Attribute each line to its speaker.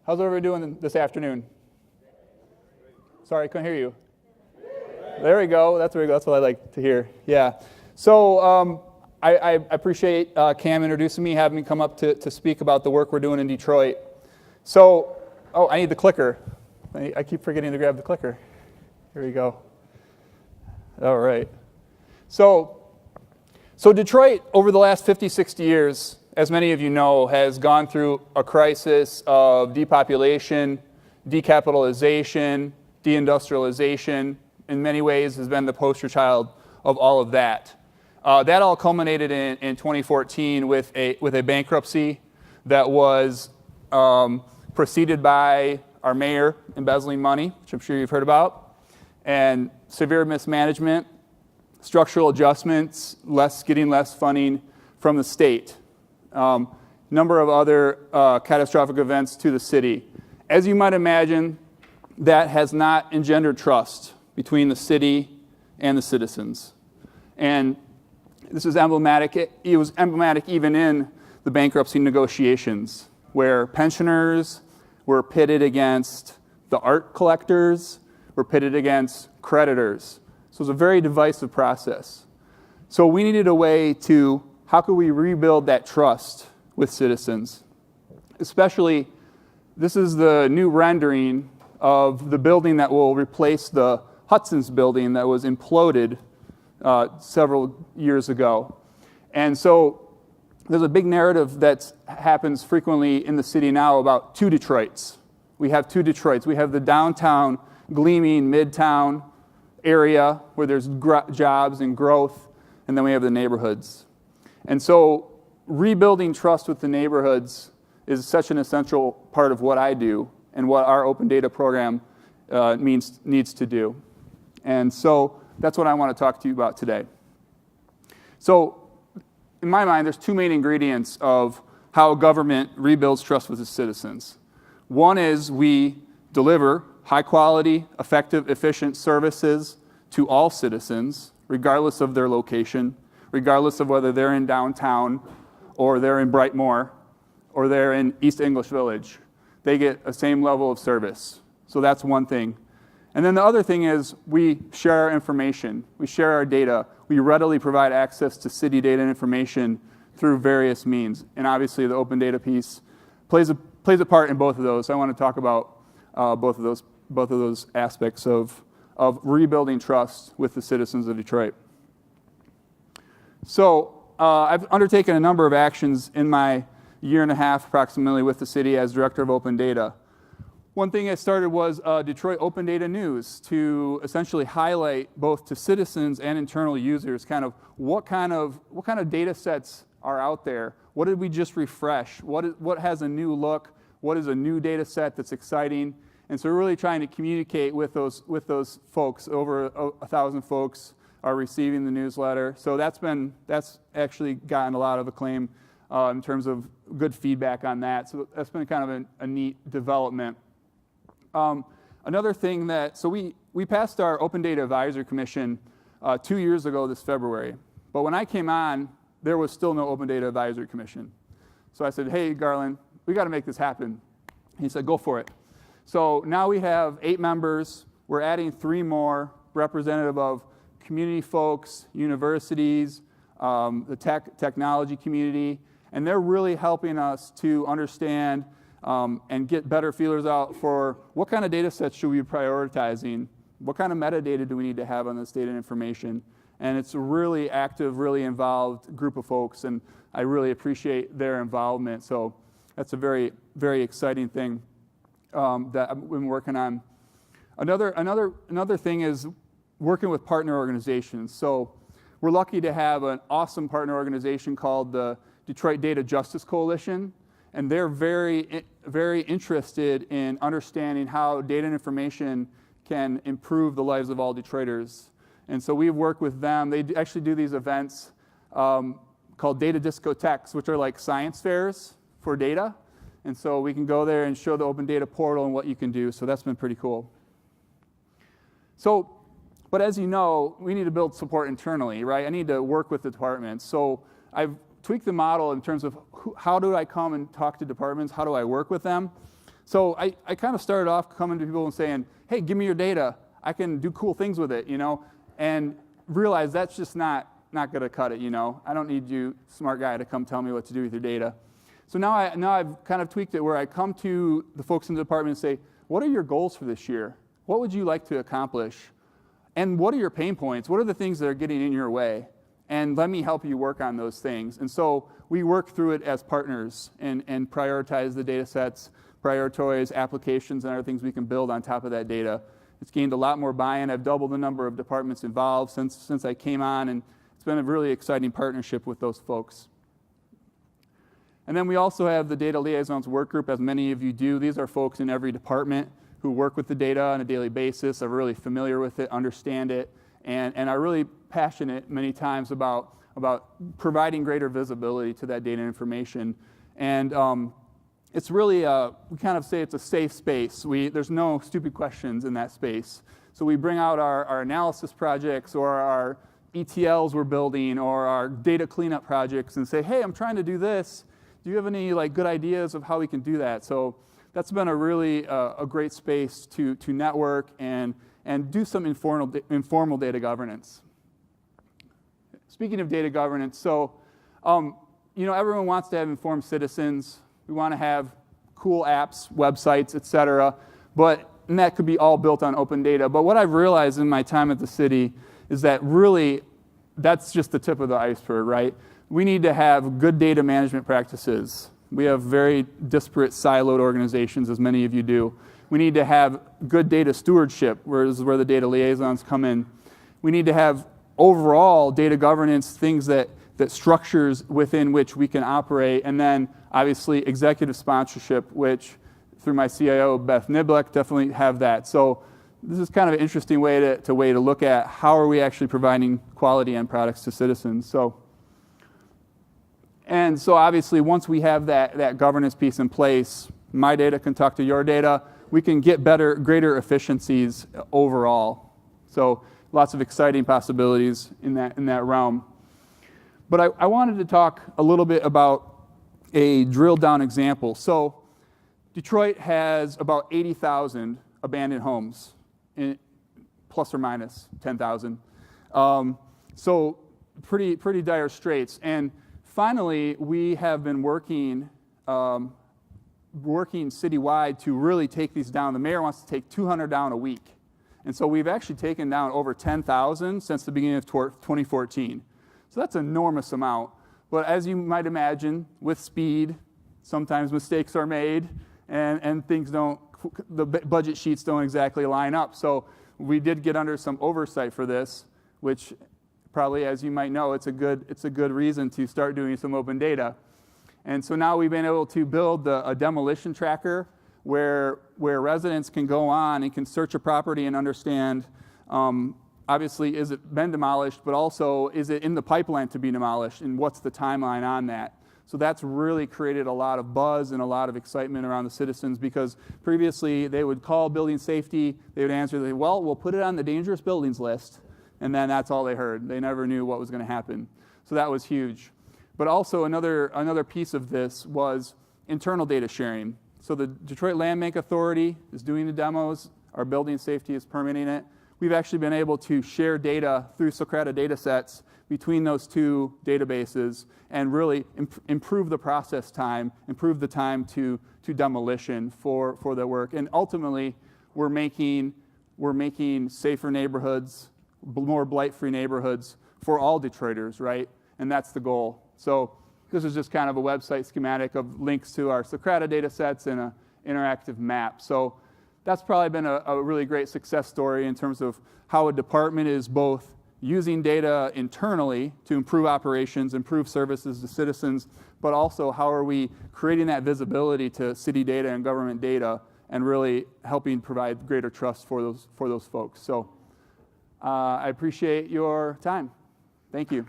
Speaker 1: How's everybody doing this afternoon? Sorry, I couldn't hear you. There we go. That's what I like to hear. Yeah. So I appreciate Cam introducing me, having me come up to speak about the work we're doing in Detroit. So, I need the clicker. I keep forgetting to grab the clicker. Here we go. All right. So Detroit, over the last 50, 60 years, as many of you know, has gone through a crisis of depopulation, decapitalization, deindustrialization. In many ways has been the poster child of all of that. That all culminated in 2014 with a bankruptcy that was preceded by our mayor embezzling money, which I'm sure you've heard about, and severe mismanagement, structural adjustments, getting less funding from the state. Number of other catastrophic events to the city. As you might imagine, that has not engendered trust between the city and the citizens. And this is emblematic. It was emblematic even in the bankruptcy negotiations, where pensioners were pitted against the art collectors, were pitted against creditors. So it was a very divisive process. So we needed a way to, how could we rebuild that trust with citizens? Especially, this is the new rendering of the building that will replace the Hudson's building that was imploded several years ago. And so there's a big narrative that happens frequently in the city now about two Detroits. We have two Detroits. We have the downtown, gleaming midtown area where there's jobs and growth, and then we have the neighborhoods. And so rebuilding trust with the neighborhoods is such an essential part of what I do and what our open data program needs to do. And so that's what I want to talk to you about today. So in my mind, there's two main ingredients of how government rebuilds trust with its citizens. One is we deliver high quality, effective, efficient services to all citizens, regardless of their location, regardless of whether they're in downtown or they're in Brightmoor or they're in East English Village. They get a same level of service. So that's one thing. And then the other thing is we share our information. We share our data. We readily provide access to city data and information through various means. And obviously the open data piece plays a part in both of those. So I want to talk about both of those aspects of rebuilding trust with the citizens of Detroit. So I've undertaken a number of actions in my year and a half approximately with the city as director of open data. One thing I started was Detroit Open Data News to essentially highlight both to citizens and internal users kind of what kind of data sets are out there. What did we just refresh? What has a new look? What is a new data set that's exciting? And so we're really trying to communicate with those folks. Over 1,000 folks are receiving the newsletter. So that's actually gotten a lot of acclaim in terms of good feedback on that. So that's been kind of a neat development. Another thing so we passed our Open Data Advisory Commission 2 years ago this February. But when I came on, there was still no Open Data Advisory Commission. So I said, hey, Garland, we got to make this happen. He said, go for it. So now we have 8 members. We're adding 3 more, representative of community folks, universities, the technology community, and they're really helping us to understand and get better feelers out for what kind of data sets should we be prioritizing, what kind of metadata do we need to have on this data and information. And it's a really active, really involved group of folks, and I really appreciate their involvement. So that's a very, very exciting thing that I've been working on. Another thing is working with partner organizations. So we're lucky to have an awesome partner organization called the Detroit Data Justice Coalition, and they're very, very interested in understanding how data and information can improve the lives of all Detroiters. And so we've worked with them. They actually do these events called data discotheques, which are like science fairs for data. And so we can go there and show the open data portal and what you can do. So that's been pretty cool. So, but as you know, we need to build support internally, right? I need to work with the departments. So I've tweaked the model in terms of how do I come and talk to departments? How do I work with them? So I kind of started off coming to people and saying, hey, give me your data. I can do cool things with it, and realize that's just not going to cut it, I don't need you, smart guy, to come tell me what to do with your data. So now I've kind of tweaked it where I come to the folks in the department and say, what are your goals for this year? What would you like to accomplish? And what are your pain points? What are the things that are getting in your way? And let me help you work on those things. And so we work through it as partners and prioritize the data sets, prioritize applications and other things we can build on top of that data. It's gained a lot more buy-in. I've doubled the number of departments involved since I came on, and it's been a really exciting partnership with those folks. And then we also have the Data Liaisons work group, as many of you do. These are folks in every department who work with the data on a daily basis, are really familiar with it, understand it, and are really passionate many times about providing greater visibility to that data information. And it's really, we kind of say it's a safe space. There's no stupid questions in that space. So we bring out our analysis projects or our ETLs we're building or our data cleanup projects and say, hey, I'm trying to do this. Do you have any good ideas of how we can do that? So that's been a really a great space to network and do some informal data governance. Speaking of data governance, so everyone wants to have informed citizens. We want to have cool apps, websites, et cetera, and that could be all built on open data. But what I've realized in my time at the city is that really that's just the tip of the iceberg, right? We need to have good data management practices. We have very disparate, siloed organizations, as many of you do. We need to have good data stewardship, where the data liaisons come in. We need to have overall data governance, things that structures within which we can operate, and then obviously executive sponsorship, which through my CIO, Beth Niblek, definitely have that. So this is kind of an interesting way to look at how are we actually providing quality end products to citizens. So obviously once we have that governance piece in place, my data can talk to your data, we can get greater efficiencies overall. So lots of exciting possibilities in that realm. But I wanted to talk a little bit about a drilled down example. So Detroit has about 80,000 abandoned homes, plus or minus 10,000. So pretty dire straits. And finally, we have been working citywide to really take these down. The mayor wants to take 200 down a week. And so we've actually taken down over 10,000 since the beginning of 2014. So that's an enormous amount. But as you might imagine, with speed, sometimes mistakes are made and the budget sheets don't exactly line up. So we did get under some oversight for this, which probably, as you might know, it's a good reason to start doing some open data. And so now we've been able to build a demolition tracker where residents can go on and can search a property and understand, obviously, is it been demolished, but also is it in the pipeline to be demolished, and what's the timeline on that? So that's really created a lot of buzz and a lot of excitement around the citizens, because previously they would call building safety, they would answer, well, we'll put it on the dangerous buildings list, and then that's all they heard. They never knew what was going to happen. So that was huge. But also another piece of this was internal data sharing. So the Detroit Land Bank Authority is doing the demos, our building safety is permitting it. We've actually been able to share data through Socrata data sets between those two databases and really improve the process time, improve the time to demolition for the work. And ultimately, we're making safer neighborhoods, more blight-free neighborhoods for all Detroiters, right? And that's the goal. So this is just kind of a website schematic of links to our Socrata data sets and an interactive map. So that's probably been a really great success story in terms of how a department is both using data internally to improve operations, improve services to citizens, but also how are we creating that visibility to city data and government data and really helping provide greater trust for those folks. So I appreciate your time. Thank you.